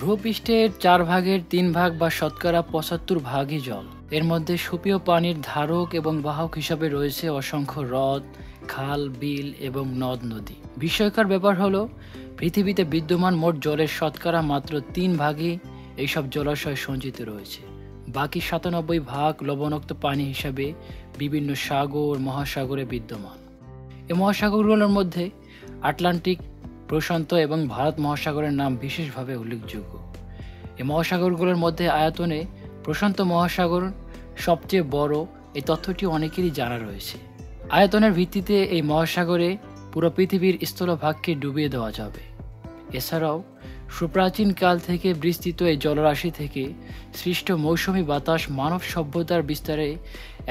ভূপৃষ্ঠের 4 ভাগের 3 ভাগ বা শতকরা 75 ভাগই জল। এর মধ্যে সুপেয় পানির ধারক এবং বাহক হিসাবে রয়েছে অসংখ্য হ্রদ, খাল, বিল এবং নদ নদী। বিস্ময়কর ব্যাপার হলো পৃথিবীতে বিদ্যমান মোট জলের শতকরা মাত্র 3 ভাগই এইসব জলাশয় সঞ্চিত রয়েছে। বাকি 97 ভাগ লবণাক্ত পানি হিসাবে বিভিন্ন সাগর মহাসাগরে বিদ্যমান। এই মহাসাগরগুলোর মধ্যে আটলান্টিক, প্রশান্ত এবং ভারত মহাসাগরের নাম বিশেষভাবে উল্লেখযোগ্য। এই মহাসাগরগুলোর মধ্যে আয়তনে প্রশান্ত মহাসাগর সবচেয়ে বড়, এই তথ্যটি অনেকেরই জানা রয়েছে। আয়তনের ভিত্তিতে এই মহাসাগরে পুরো পৃথিবীর স্থলভাগকে ডুবিয়ে দেওয়া যাবে। এছাড়াও সুপ্রাচীন কাল থেকে বিস্তৃত এই জলরাশি থেকে সৃষ্ট মৌসুমী বাতাস মানব সভ্যতার বিস্তারে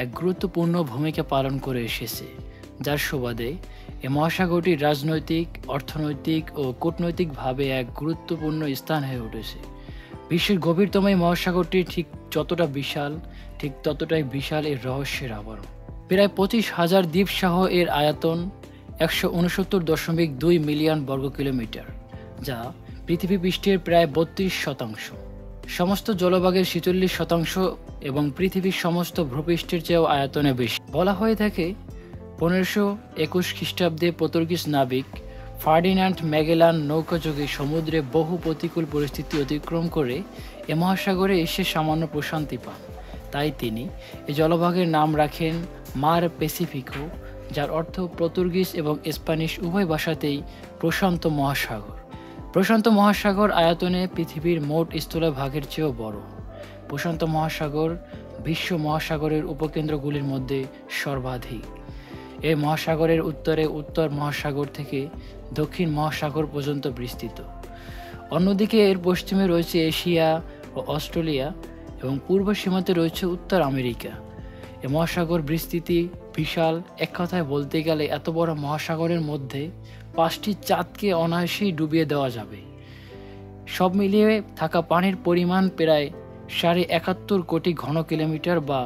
এক গুরুত্বপূর্ণ ভূমিকা পালন করে এসেছে, যার সুবাদে এই মহাসাগরটি রাজনৈতিক, অর্থনৈতিক ও কূটনৈতিকভাবে এক গুরুত্বপূর্ণ স্থান হয়ে উঠেছে। বিশ্বের গভীরতম এই মহাসাগরটি ঠিক যতটা বিশাল, ঠিক ততটাই বিশাল এর রহস্যের আবরণ। প্রায় 25,000 দ্বীপ সহ এর আয়তন 169.2 মিলিয়ন বর্গ কিলোমিটার, যা পৃথিবী পৃষ্ঠের প্রায় 32%। সমস্ত জলভাগের 46% এবং পৃথিবীর সমস্ত ভূপৃষ্ঠের চেয়েও আয়তনে বেশি। বলা হয়ে থাকে 1521 খ্রিস্টাব্দে পর্তুগিজ নাবিক ফার্ডিনান্ড ম্যাগেলান নৌকাযোগে সমুদ্রে বহু প্রতিকূল পরিস্থিতি অতিক্রম করে এ মহাসাগরে এসে সামান্য প্রশান্তি পান। তাই তিনি এই জলভাগের নাম রাখেন মার প্যাসিফিকো, যার অর্থ পর্তুগিজ এবং স্প্যানিশ উভয় ভাষাতেই প্রশান্ত মহাসাগর। প্রশান্ত মহাসাগর আয়তনে পৃথিবীর মোট স্থলভাগের চেয়েও বড়। প্রশান্ত মহাসাগর বিশ্ব মহাসাগরের উপকেন্দ্রগুলির মধ্যে সর্বাধিক। এই মহাসাগরের উত্তরে উত্তর মহাসাগর থেকে দক্ষিণ মহাসাগর পর্যন্ত বিস্তৃত। অন্যদিকে এর পশ্চিমে রয়েছে এশিয়া ও অস্ট্রেলিয়া এবং পূর্ব সীমান্তে রয়েছে উত্তর আমেরিকা। এই মহাসাগর বিস্তৃতি বিশাল। এক কথায় বলতে গেলে এত বড় মহাসাগরের মধ্যে 5টি চাঁদকে অনায়াসেই ডুবিয়ে দেওয়া যাবে। সব মিলিয়ে থাকা পানির পরিমাণ প্রায় 71 কোটি ঘন কিলোমিটার বা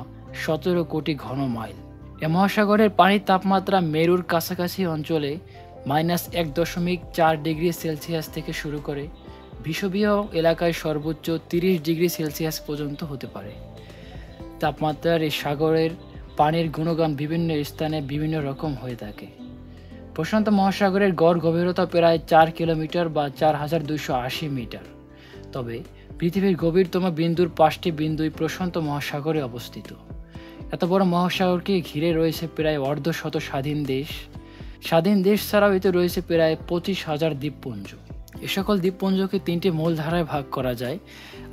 17 কোটি ঘন মাইল। এ মহাসাগরের পানির তাপমাত্রা মেরুর কাছাকাছি অঞ্চলে -1.4 ডিগ্রি সেলসিয়াস থেকে শুরু করে বিষুবীয় এলাকায় সর্বোচ্চ 30 ডিগ্রি সেলসিয়াস পর্যন্ত হতে পারে। তাপমাত্রার এই সাগরের পানির গুণগান বিভিন্ন স্থানে বিভিন্ন রকম হয়ে থাকে। প্রশান্ত মহাসাগরের গড় গভীরতা প্রায় 4 কিলোমিটার বা 4280 মিটার। তবে পৃথিবীর গভীরতম বিন্দুর 5টি বিন্দুই প্রশান্ত মহাসাগরে অবস্থিত। এত বড় মহাসাগরকে ঘিরে রয়েছে প্রায় অর্ধশত স্বাধীন দেশ। স্বাধীন দেশ ছাড়াও এতে রয়েছে প্রায় 25,000 দ্বীপপুঞ্জ। এ সকল দ্বীপপুঞ্জকে 3টি মূল ধারায় ভাগ করা যায়,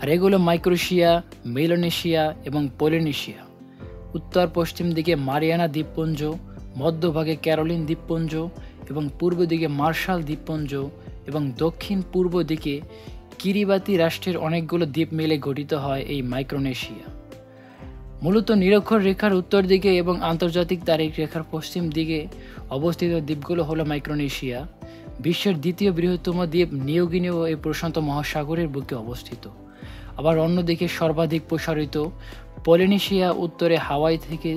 আর এগুলো মাইক্রোনেশিয়া, মেলানেশিয়া এবং পলিনেশিয়া। উত্তর পশ্চিম দিকে মারিয়ানা দ্বীপপুঞ্জ, মধ্যভাগে ক্যারোলিন দ্বীপপুঞ্জ এবং পূর্ব দিকে মার্শাল দ্বীপপুঞ্জ এবং দক্ষিণ পূর্ব দিকে কিরিবাতি রাষ্ট্রের অনেকগুলো দ্বীপ মিলে গঠিত হয় এই মাইক্রোনেশিয়া। মূলত নিরক্ষর রেখার উত্তর দিকে এবং আন্তর্জাতিক তারিখ রেখার পশ্চিম দিকে অবস্থিত দ্বীপগুলো হলো মাইক্রোনেশিয়া। বিশ্বের দ্বিতীয় বৃহত্তম দ্বীপ নিউ গিনিও এই প্রশান্ত মহাসাগরের বুকে অবস্থিত। আবার অন্যদিকে সর্বাধিক প্রসারিত পলিনেশিয়া উত্তরে হাওয়াই থেকে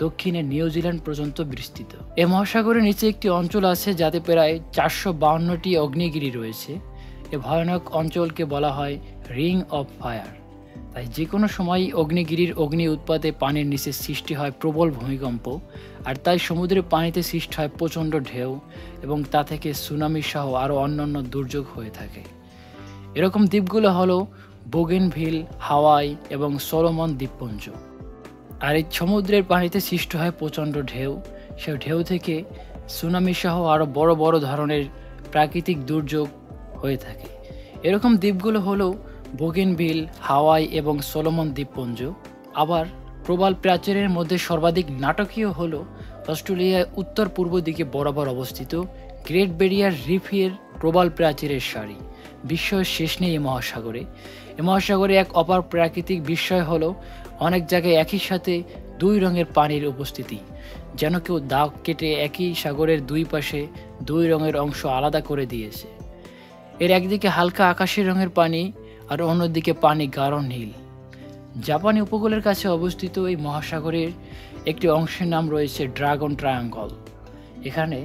দক্ষিণে নিউজিল্যান্ড পর্যন্ত বিস্তৃত। এই মহাসাগরের নিচে একটি অঞ্চল আছে যাতে প্রায় 452টি অগ্নিগিরি রয়েছে। এ ভয়ানক অঞ্চলকে বলা হয় রিং অফ ফায়ার। তাই যে কোনো সময় অগ্নিগিরির অগ্নি উৎপাতে পানির নিচে সৃষ্টি হয় প্রবল ভূমিকম্প, আর তাই সমুদ্রের পানিতে সৃষ্টি হয় প্রচণ্ড ঢেউ এবং তা থেকে সুনামি সহ আরও অন্যান্য দুর্যোগ হয়ে থাকে। এরকম দ্বীপগুলো হলো বোগেনভিল, হাওয়াই এবং সলোমন দ্বীপপুঞ্জ। আর এই সমুদ্রের পানিতে সৃষ্টি হয় প্রচণ্ড ঢেউ। সেই ঢেউ থেকে সুনামি সহ আরও বড় বড় ধরনের প্রাকৃতিক দুর্যোগ হয়ে থাকে। এরকম দ্বীপগুলো হলো বোগেনভিল, হাওয়াই এবং সলোমন দ্বীপপুঞ্জ। আবার প্রবাল প্রাচীরের মধ্যে সর্বাধিক নাটকীয় হলো অস্ট্রেলিয়ায় উত্তর পূর্ব দিকে বরাবর অবস্থিত গ্রেট ব্যারিয়ার রিফের প্রবাল প্রাচীরের সারি। বিস্ময়ের শেষ নেই এই মহাসাগরে। এই মহাসাগরে এক অপার প্রাকৃতিক বিস্ময় হলো অনেক জায়গায় একই সাথে 2 রঙের পানির উপস্থিতি, যেন কেউ দাগ কেটে একই সাগরের 2 পাশে 2 রঙের অংশ আলাদা করে দিয়েছে। এর একদিকে হালকা আকাশি রঙের পানি আর অন্যদিকে পানি গাঢ় নীল। জাপানি উপকূলের কাছে অবস্থিত এই মহাসাগরের একটি অংশের নাম রয়েছে ড্রাগন ট্রায়াঙ্গল। এখানে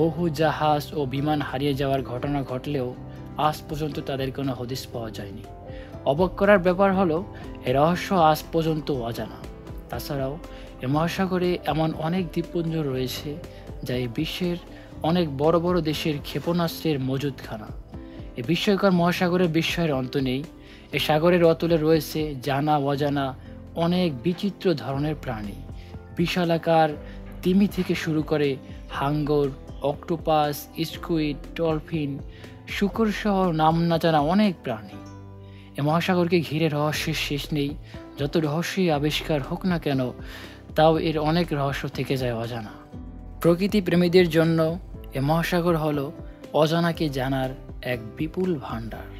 বহু জাহাজ ও বিমান হারিয়ে যাওয়ার ঘটনা ঘটলেও আজ পর্যন্ত তাদের কোনো হদিস পাওয়া যায়নি। অবাক করার ব্যাপার হলো এ রহস্য আজ পর্যন্ত অজানা। তাছাড়াও এ মহাসাগরে এমন অনেক দ্বীপপুঞ্জ রয়েছে যা এই বিশ্বের অনেক বড় বড় দেশের ক্ষেপণাস্ত্রের মজুদখানা। এই বিস্ময়কর মহাসাগরের বিস্ময়ের অন্ত নেই। এ সাগরের অতলে রয়েছে জানা অজানা অনেক বিচিত্র ধরনের প্রাণী। বিশালাকার তিমি থেকে শুরু করে হাঙ্গর, অক্টোপাস, স্কুইড, ডলফিন, শূকর সহ নাম না জানা অনেক প্রাণী। এ মহাসাগরকে ঘিরে রহস্যের শেষ নেই। যত রহস্যই আবিষ্কার হোক না কেন, তাও এর অনেক রহস্য থেকে যায় অজানা। প্রকৃতি প্রেমীদের জন্য এ মহাসাগর হলো অজানাকে জানার এক বিপুল ভাণ্ডার।